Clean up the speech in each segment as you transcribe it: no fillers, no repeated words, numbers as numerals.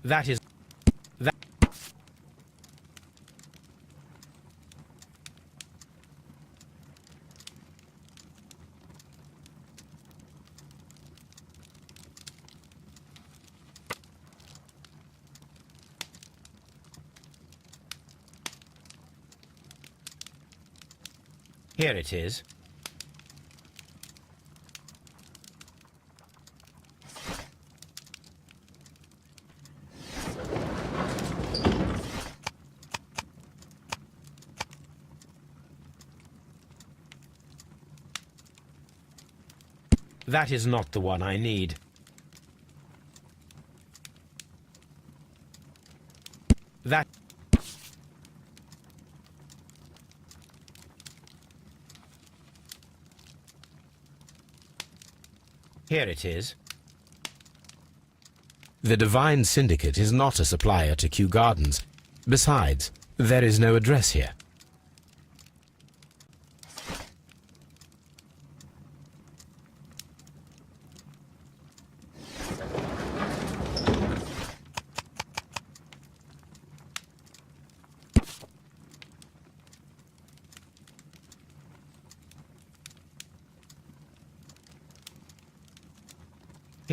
That is... That... Here it is. That is not the one I need. That... Here it is. The Divine Syndicate is not a supplier to Kyu-Gardens. Besides, there is no address here.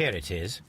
Here it is.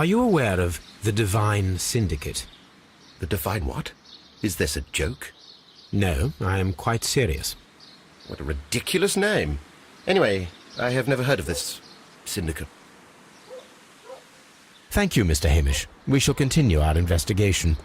Are you aware of the Divine Syndicate? The Divine what? Is this a joke? No, I am quite serious. What a ridiculous name. Anyway, I have never heard of this syndicate. Thank you, Mr. Hamish. We shall continue our investigation.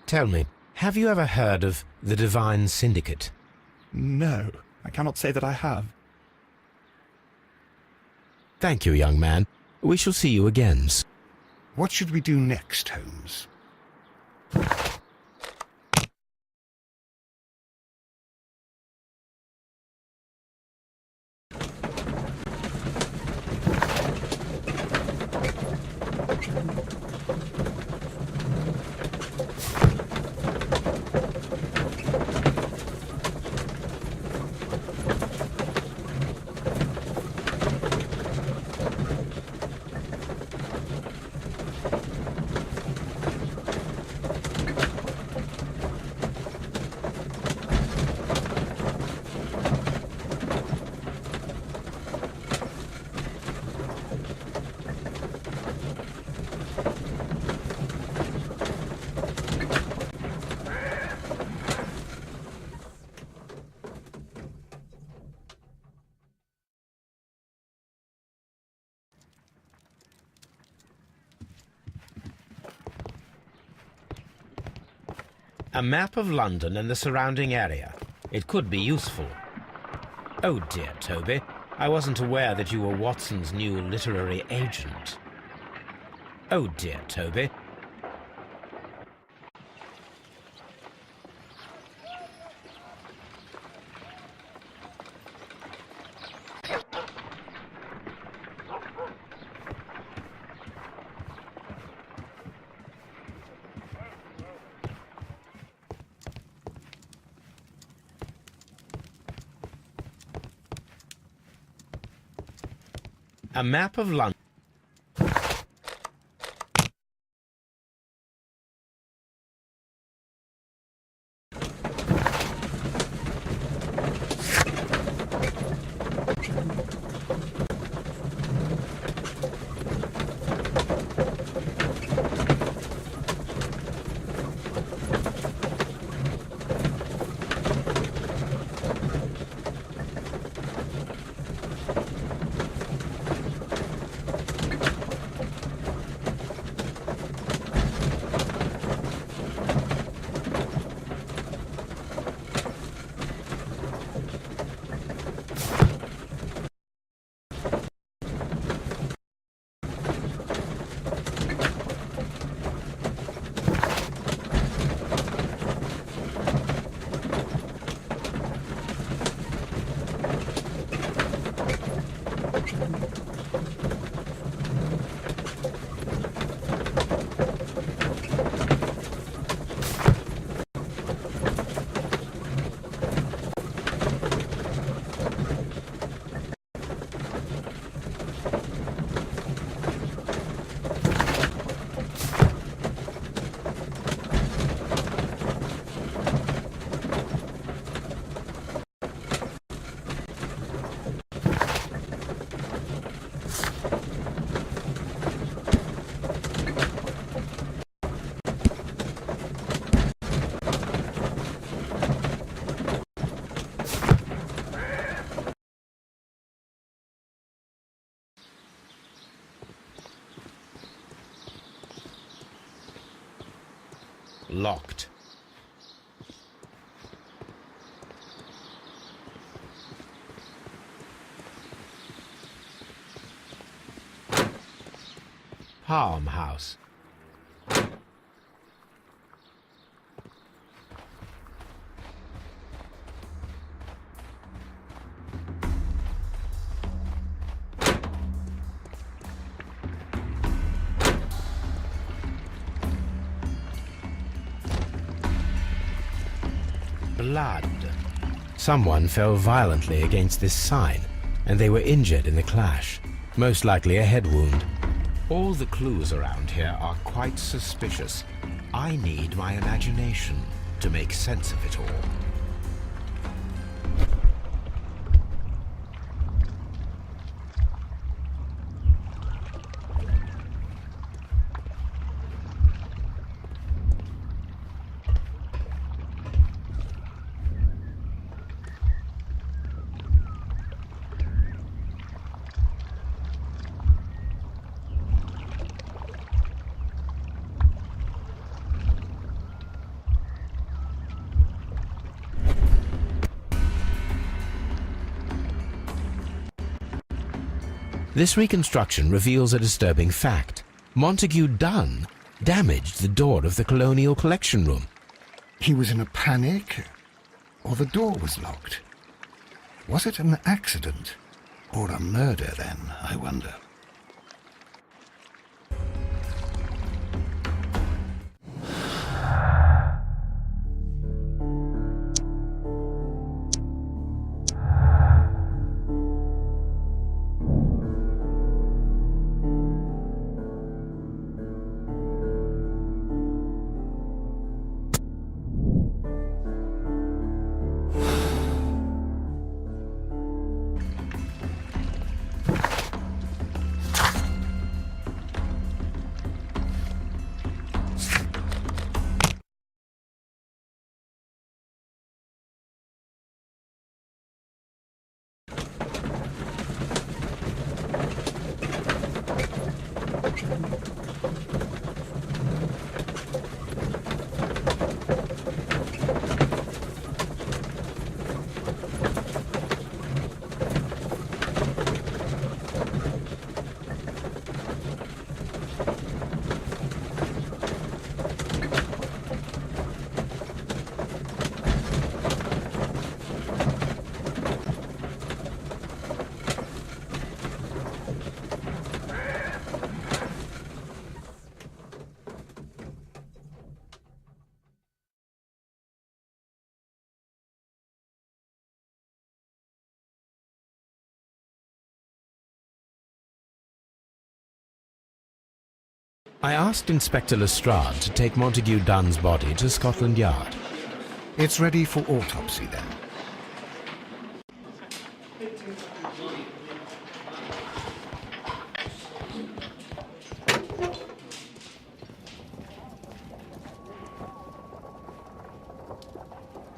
Tell me, have you ever heard of the Divine Syndicate? No, I cannot say that I have. Thank you, young man. We shall see you again. What should we do next, Holmes? A map of London and the surrounding area. It could be useful. Oh dear, Toby. I wasn't aware that you were Watson's new literary agent. Oh dear, Toby. A map of London. Locked. Farmhouse. Blood. Someone fell violently against this sign, and they were injured in the clash. Most likely a head wound. All the clues around here are quite suspicious. I need my imagination to make sense of it all. This reconstruction reveals a disturbing fact. Montague Dunn damaged the door of the Colonial Collection Room. He was in a panic, or the door was locked? Was it an accident, or a murder then, I wonder? I asked Inspector Lestrade to take Montague Dunn's body to Scotland Yard. It's ready for autopsy then.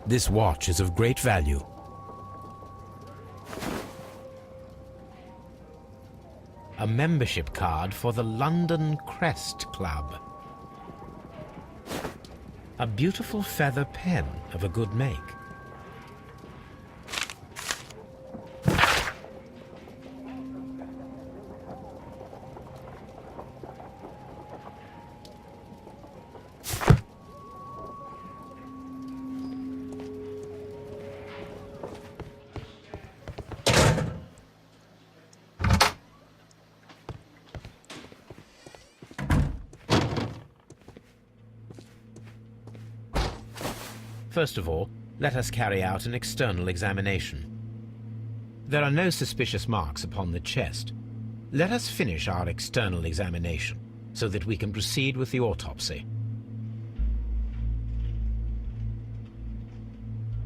This watch is of great value. A membership card for the London Crest Club. A beautiful feather pen of a good make. First of all, let us carry out an external examination. There are no suspicious marks upon the chest. Let us finish our external examination so that we can proceed with the autopsy.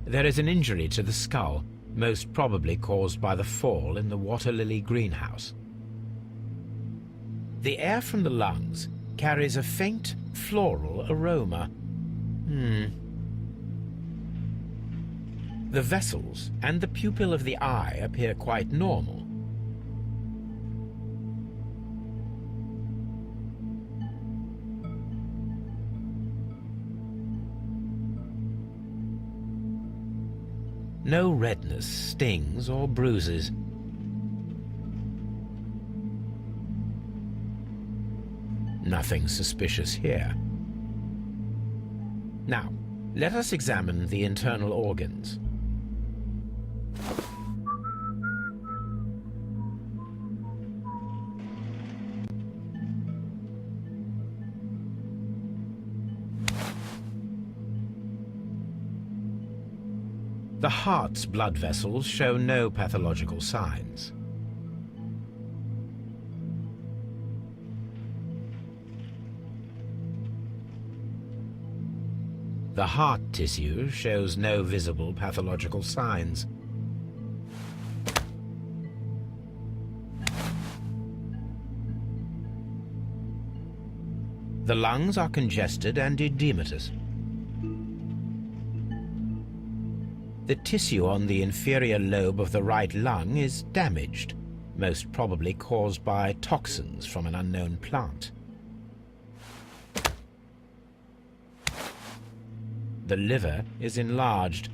There is an injury to the skull, most probably caused by the fall in the water lily greenhouse. The air from the lungs carries a faint floral aroma. The vessels and the pupil of the eye appear quite normal. No redness, stings, or bruises. Nothing suspicious here. Now, let us examine the internal organs. The heart's blood vessels show no pathological signs. The heart tissue shows no visible pathological signs. The lungs are congested and edematous. The tissue on the inferior lobe of the right lung is damaged, most probably caused by toxins from an unknown plant. The liver is enlarged.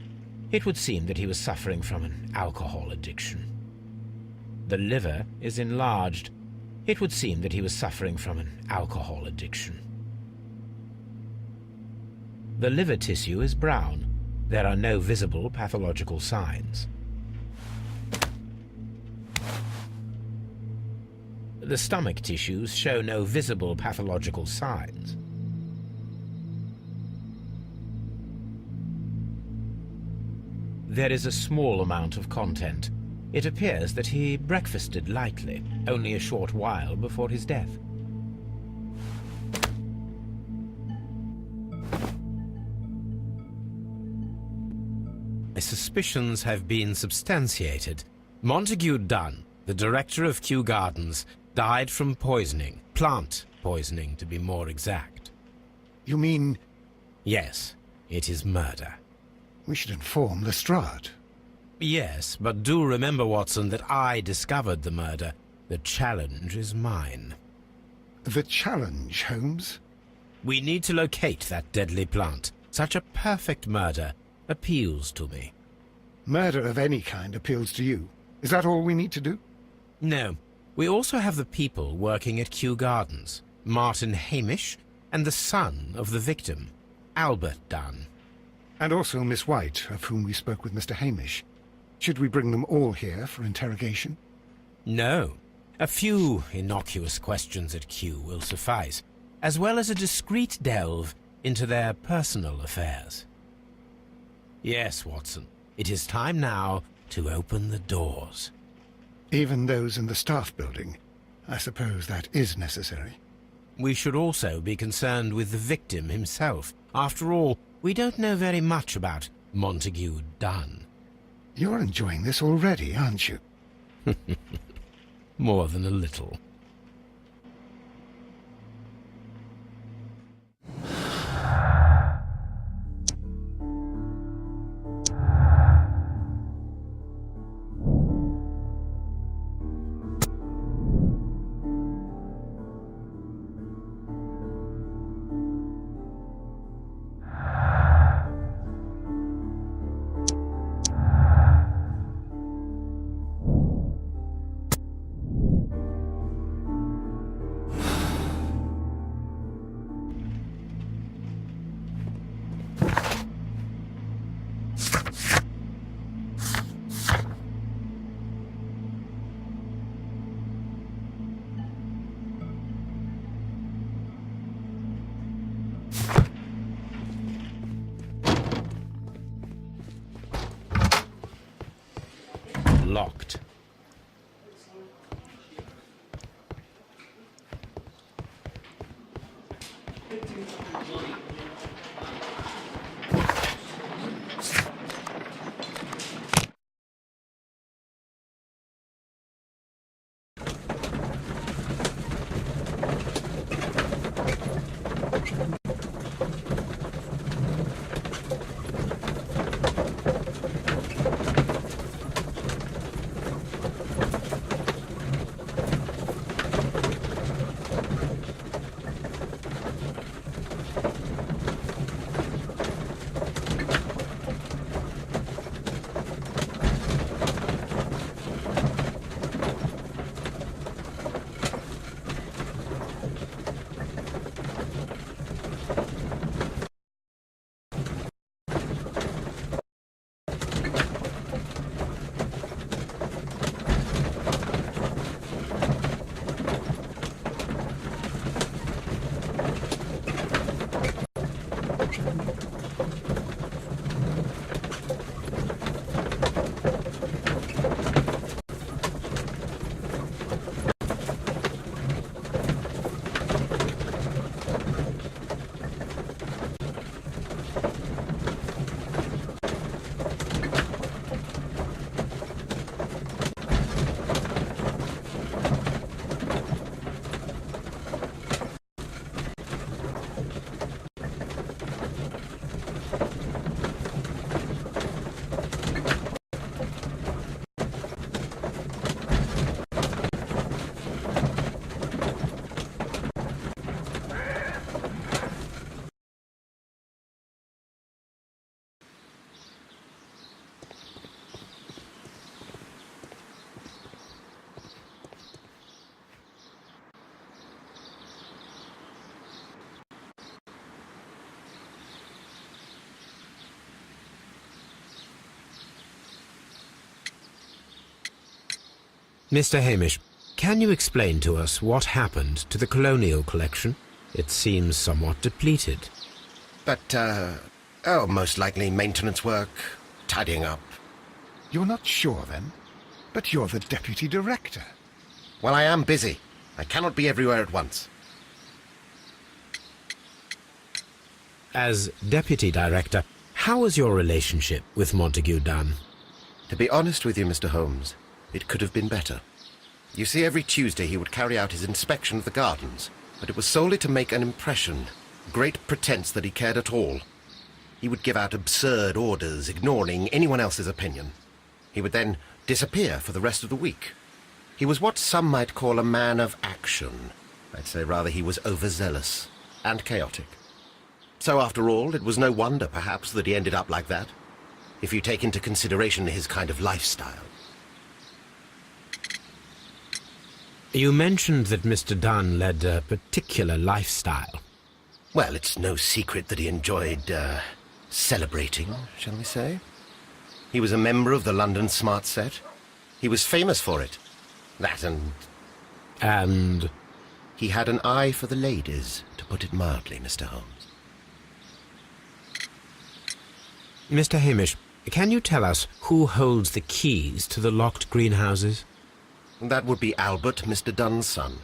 It would seem that he was suffering from an alcohol addiction. The liver is enlarged. It would seem that he was suffering from an alcohol addiction. The liver tissue is brown. There are no visible pathological signs. The stomach tissues show no visible pathological signs. There is a small amount of content. It appears that he breakfasted lightly, only a short while before his death. My suspicions have been substantiated. Montague Dunn, the director of Kью-Gardens, died from poisoning. Plant poisoning, to be more exact. You mean... Yes, it is murder. We should inform Lestrade. Yes, but do remember, Watson, that I discovered the murder. The challenge is mine. The challenge, Holmes? We need to locate that deadly plant. Such a perfect murder appeals to me. Murder of any kind appeals to you. Is that all we need to do? No. We also have the people working at Kью-Gardens. Martin Hamish and the son of the victim, Albert Dunn. And also Miss White, of whom we spoke with Mr. Hamish. Should we bring them all here for interrogation? No. A few innocuous questions at Kew will suffice, as well as a discreet delve into their personal affairs. Yes, Watson, it is time now to open the doors. Even those in the staff building. I suppose that is necessary. We should also be concerned with the victim himself. After all, we don't know very much about Montague Dunn. You're enjoying this already, aren't you? More than a little. Locked. Mr. Hamish, can you explain to us what happened to the colonial collection? It seems somewhat depleted. But, most likely maintenance work, tidying up. You're not sure, then? But you're the deputy director. Well, I am busy. I cannot be everywhere at once. As deputy director, how was your relationship with Montague Dunn? To be honest with you, Mr. Holmes, it could have been better. You see, every Tuesday he would carry out his inspection of the gardens, but it was solely to make an impression, great pretense that he cared at all. He would give out absurd orders, ignoring anyone else's opinion. He would then disappear for the rest of the week. He was what some might call a man of action. I'd say rather he was overzealous and chaotic. So after all, it was no wonder, perhaps, that he ended up like that, if you take into consideration his kind of lifestyle. You mentioned that Mr. Dunn led a particular lifestyle. Well, it's no secret that he enjoyed, celebrating, shall we say. He was a member of the London Smart Set. He was famous for it. That and... And? He had an eye for the ladies, to put it mildly, Mr. Holmes. Mr. Hamish, can you tell us who holds the keys to the locked greenhouses? That would be Albert, Mr. Dunn's son.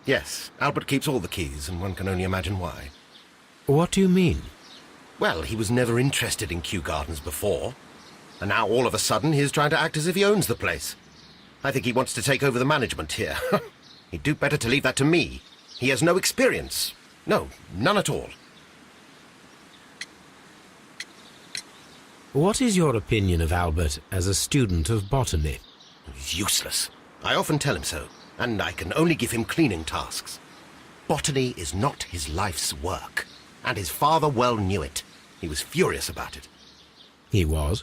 Yes, Albert keeps all the keys, and one can only imagine why. What do you mean? Well, he was never interested in Kyu-Gardens before, and now all of a sudden he's trying to act as if he owns the place. I think he wants to take over the management here. He'd do better to leave that to me. He has no experience. No, none at all. What is your opinion of Albert as a student of botany? He's useless. I often tell him so, and I can only give him cleaning tasks. Botany is not his life's work, and his father well knew it. He was furious about it. He was?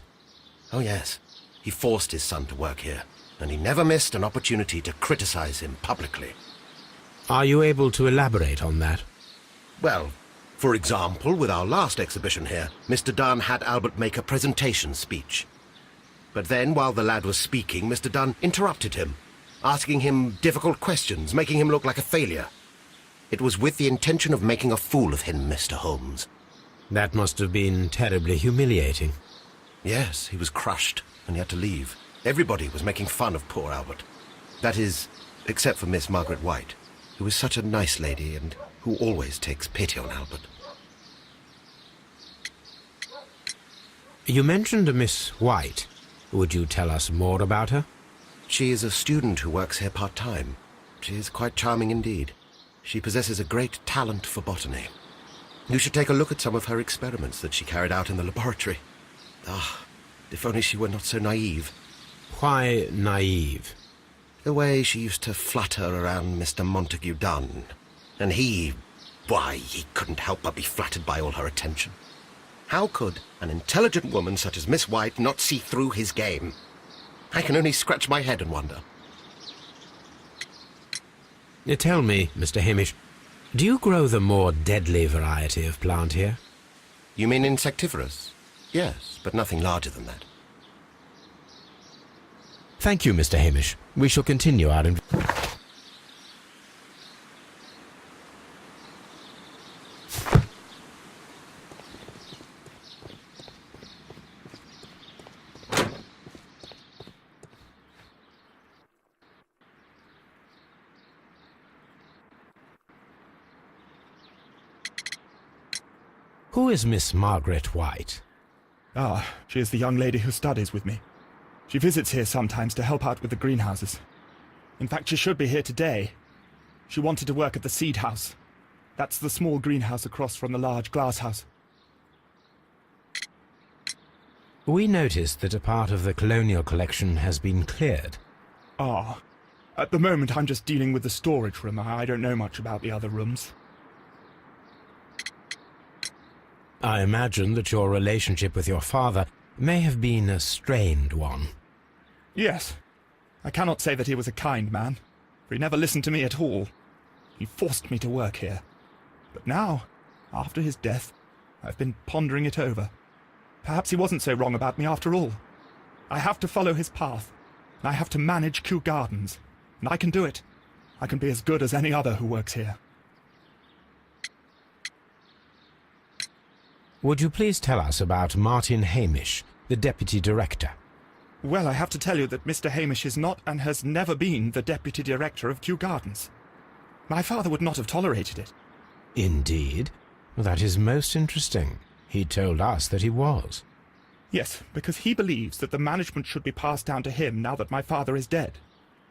Oh, yes. He forced his son to work here, and he never missed an opportunity to criticize him publicly. Are you able to elaborate on that? Well, for example, with our last exhibition here, Mr. Dunn had Albert make a presentation speech. But then, while the lad was speaking, Mr. Dunn interrupted him, asking him difficult questions, making him look like a failure. It was with the intention of making a fool of him, Mr. Holmes. That must have been terribly humiliating. Yes, he was crushed, and he had to leave. Everybody was making fun of poor Albert. That is, except for Miss Margaret White, who is such a nice lady and who always takes pity on Albert. You mentioned a Miss White. Would you tell us more about her? She is a student who works here part-time. She is quite charming indeed. She possesses a great talent for botany. You should take a look at some of her experiments that she carried out in the laboratory. Ah, if only she were not so naive. Why naive? The way she used to flutter around Mr. Montague Dunn. And he couldn't help but be flattered by all her attention. How could an intelligent woman such as Miss White not see through his game? I can only scratch my head and wonder. Tell me, Mr. Hamish, do you grow the more deadly variety of plant here? You mean insectivorous? Yes, but nothing larger than that. Thank you, Mr. Hamish. We shall continue our... Who is Miss Margaret White? Ah, she is the young lady who studies with me. She visits here sometimes to help out with the greenhouses. In fact, she should be here today. She wanted to work at the seed house. That's the small greenhouse across from the large glass house. We noticed that a part of the colonial collection has been cleared. Ah, at the moment I'm just dealing with the storage room. I don't know much about the other rooms. I imagine that your relationship with your father may have been a strained one. Yes. I cannot say that he was a kind man, for he never listened to me at all. He forced me to work here. But now, after his death, I've been pondering it over. Perhaps he wasn't so wrong about me after all. I have to follow his path, and I have to manage Kyu-Gardens. and I can do it. I can be as good as any other who works here. Would you please tell us about Martin Hamish, the deputy director? Well, I have to tell you that Mr. Hamish is not and has never been the deputy director of Kyu-Gardens. My father would not have tolerated it. Indeed? Well, that is most interesting. He told us that he was. Yes, because he believes that the management should be passed down to him now that my father is dead.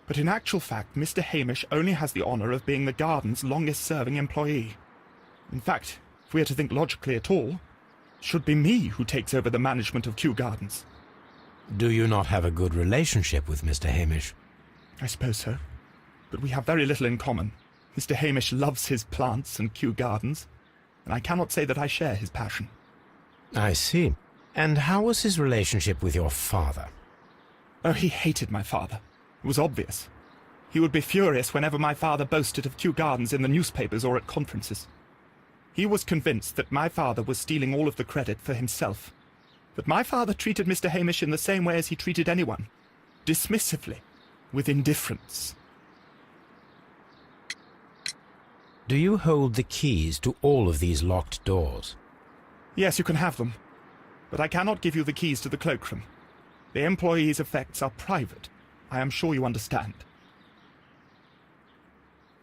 But in actual fact, Mr. Hamish only has the honour of being the garden's longest-serving employee. In fact, if we are to think logically at all, it should be me who takes over the management of Kyu-Gardens. Do you not have a good relationship with Mr. Hamish? I suppose so. But we have very little in common. Mr. Hamish loves his plants and Kyu-Gardens, and I cannot say that I share his passion. I see. And how was his relationship with your father? Oh, he hated my father. It was obvious. He would be furious whenever my father boasted of Kyu-Gardens in the newspapers or at conferences. He was convinced that my father was stealing all of the credit for himself. That my father treated Mr. Hamish in the same way as he treated anyone. Dismissively. With indifference. Do you hold the keys to all of these locked doors? Yes, you can have them. But I cannot give you the keys to the cloakroom. The employees' effects are private. I am sure you understand.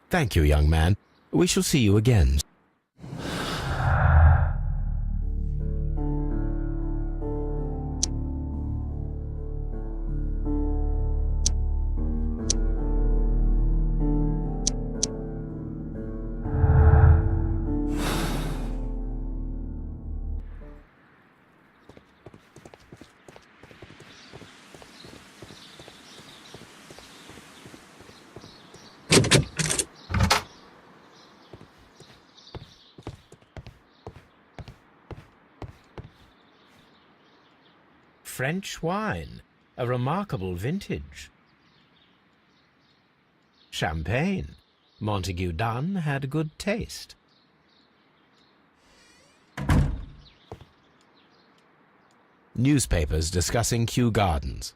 Thank you, young man. We shall see you again. French wine, a remarkable vintage. Champagne. Montague Dunn had good taste. Newspapers discussing Kyu-Gardens.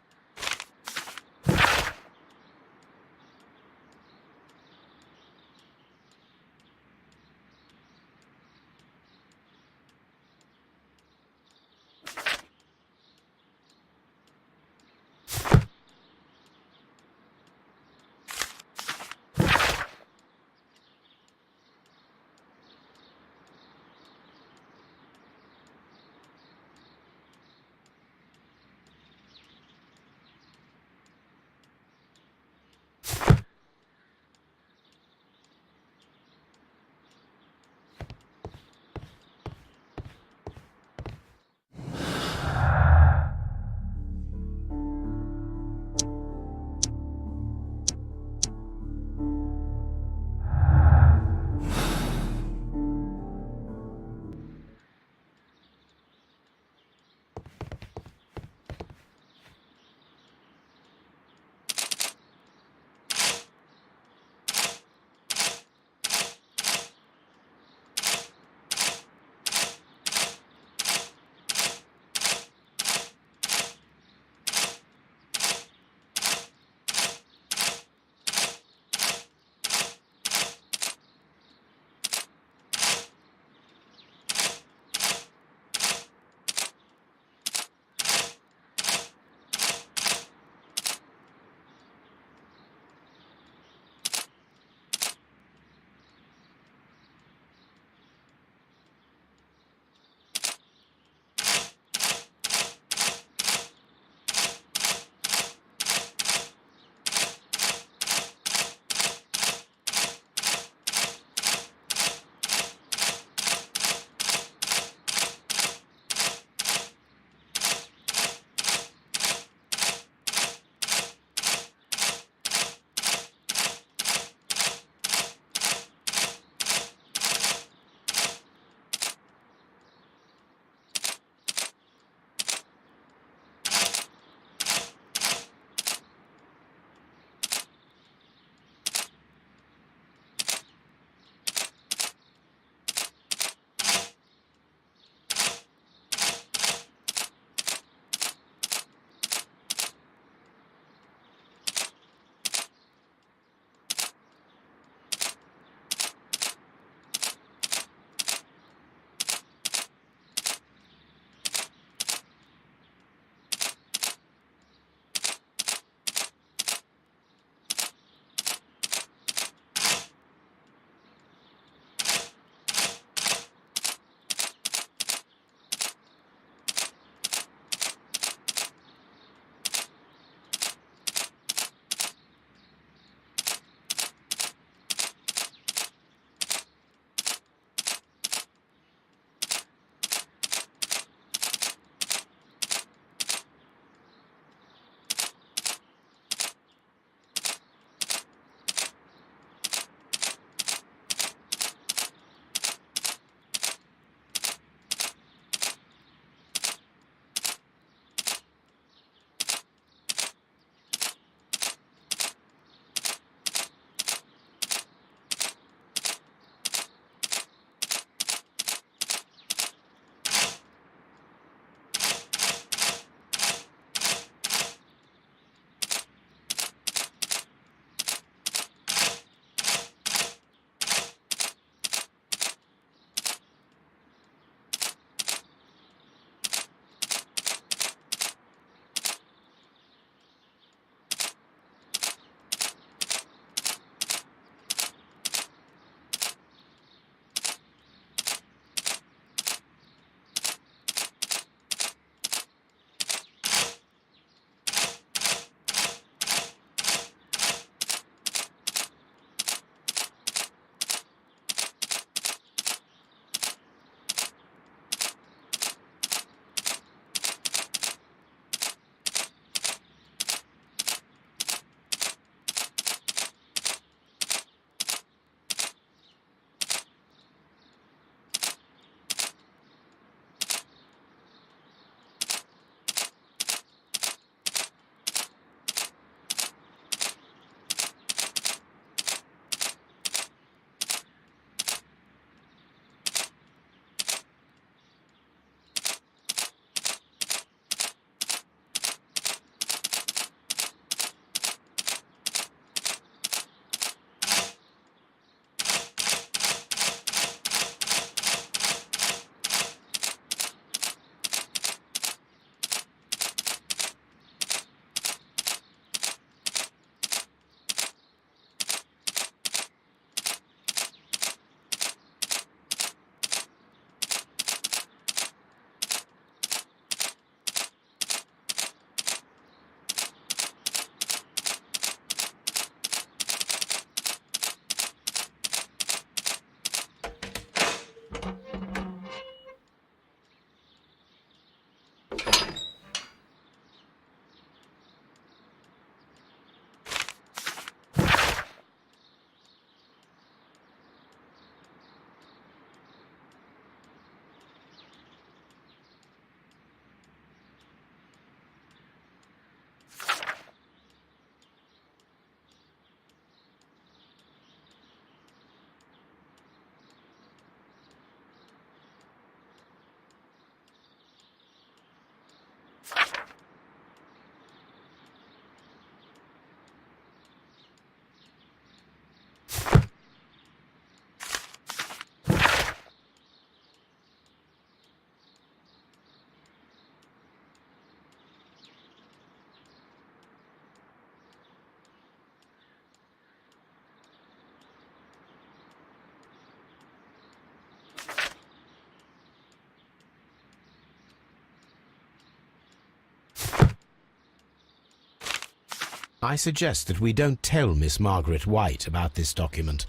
I suggest that we don't tell Miss Margaret White about this document.